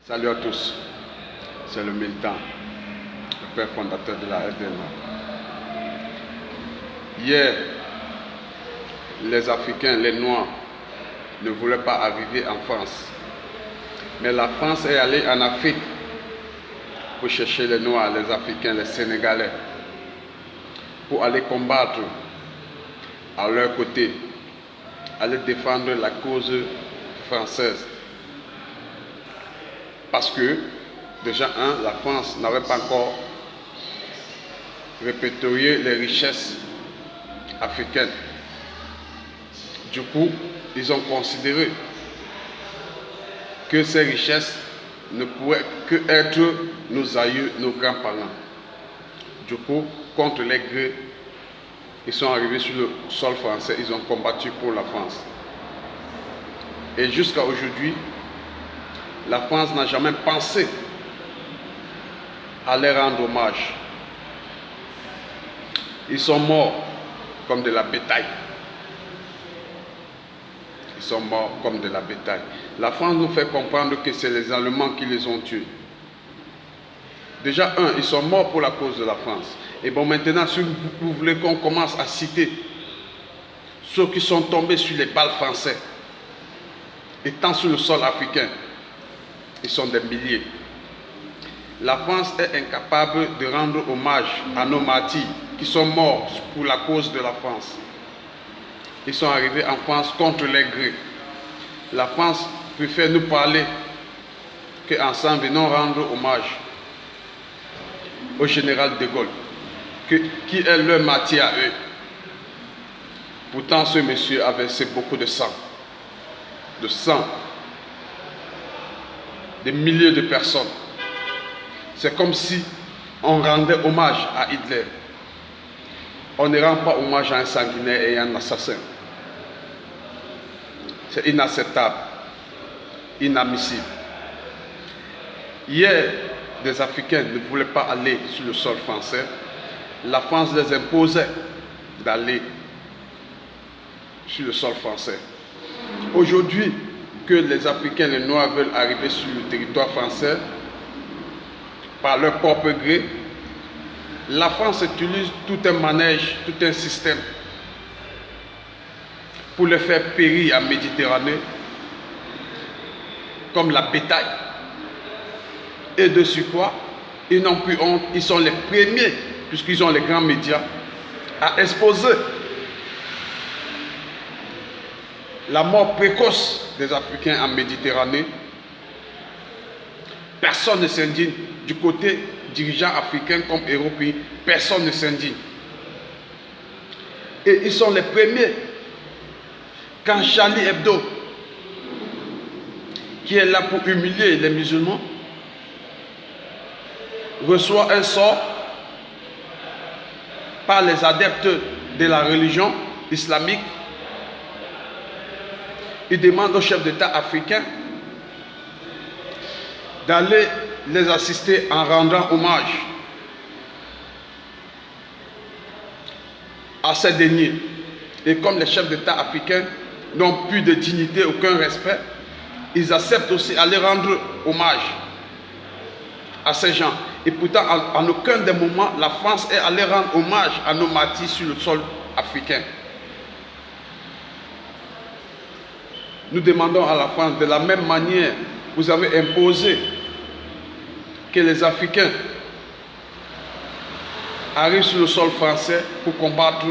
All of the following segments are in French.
Salut à tous, c'est le militant, le père fondateur de la FDLA. Hier, les Africains, les Noirs, ne voulaient pas arriver en France. Mais la France est allée en Afrique pour chercher les Noirs, les Africains, les Sénégalais, pour aller combattre à leur côté, aller défendre la cause française. Parce que, déjà, la France n'avait pas encore répertorié les richesses africaines. Du coup, ils ont considéré que ces richesses ne pouvaient que être nos aïeux, nos grands-parents. Du coup, contre les grés, ils sont arrivés sur le sol français, ils ont combattu pour la France. Et jusqu'à aujourd'hui, la France n'a jamais pensé à les rendre hommage. Ils sont morts comme de la bétail. Ils sont morts comme de la bétail. La France nous fait comprendre que c'est les Allemands qui les ont tués. Déjà, ils sont morts pour la cause de la France. Et bon, maintenant, si vous voulez qu'on commence à citer ceux qui sont tombés sur les balles français, étant sur le sol africain, ils sont des milliers. La France est incapable de rendre hommage à nos martyrs qui sont morts pour la cause de la France. Ils sont arrivés en France contre les grés. La France préfère nous parler qu'ensemble venons rendre hommage au général de Gaulle, qui est leur martyr à eux. Pourtant, ce monsieur a versé beaucoup de sang. Des milliers de personnes. C'est comme si on rendait hommage à Hitler. On ne rend pas hommage à un sanguinaire et à un assassin. C'est inacceptable, inadmissible. Hier, des Africains ne voulaient pas aller sur le sol français. La France les imposait d'aller sur le sol français. Aujourd'hui, que les Africains, les Noirs veulent arriver sur le territoire français par leur propre gré, la France utilise tout un manège, tout un système pour les faire périr en Méditerranée comme la bétail. Et de surcroît, ils n'ont plus honte, ils sont les premiers, puisqu'ils ont les grands médias, à exposer la mort précoce des Africains en Méditerranée. Personne ne s'indigne. Du côté dirigeants africains comme européens, personne ne s'indigne. Et ils sont les premiers. Quand Charlie Hebdo, qui est là pour humilier les musulmans, reçoit un sort par les adeptes de la religion islamique, il demande au chef d'État africain d'aller les assister en rendant hommage à ces derniers. Et comme les chefs d'État africains n'ont plus de dignité, aucun respect, ils acceptent aussi d'aller rendre hommage à ces gens. Et pourtant, en aucun des moments, la France est allée rendre hommage à nos martyrs sur le sol africain. Nous demandons à la France, de la même manière, vous avez imposé que les Africains arrivent sur le sol français pour combattre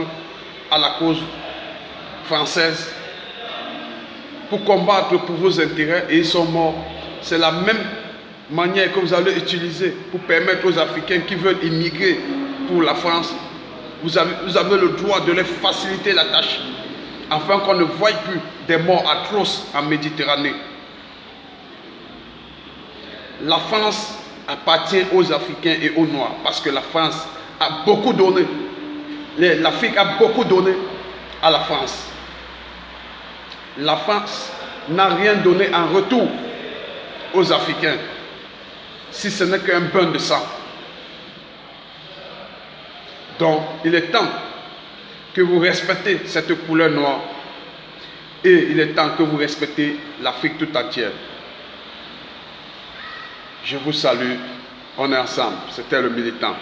à la cause française, pour combattre pour vos intérêts, et ils sont morts. C'est la même manière que vous allez utiliser pour permettre aux Africains qui veulent immigrer pour la France. Vous avez le droit de leur faciliter la tâche, afin qu'on ne voie plus des morts atroces en Méditerranée. La France appartient aux Africains et aux Noirs, parce que la France a beaucoup donné. L'Afrique a beaucoup donné à la France. La France n'a rien donné en retour aux Africains, si ce n'est qu'un bain de sang. Donc, il est temps que vous respectez cette couleur noire, et il est temps que vous respectez l'Afrique tout entière. Je vous salue. On est ensemble. C'était le militant.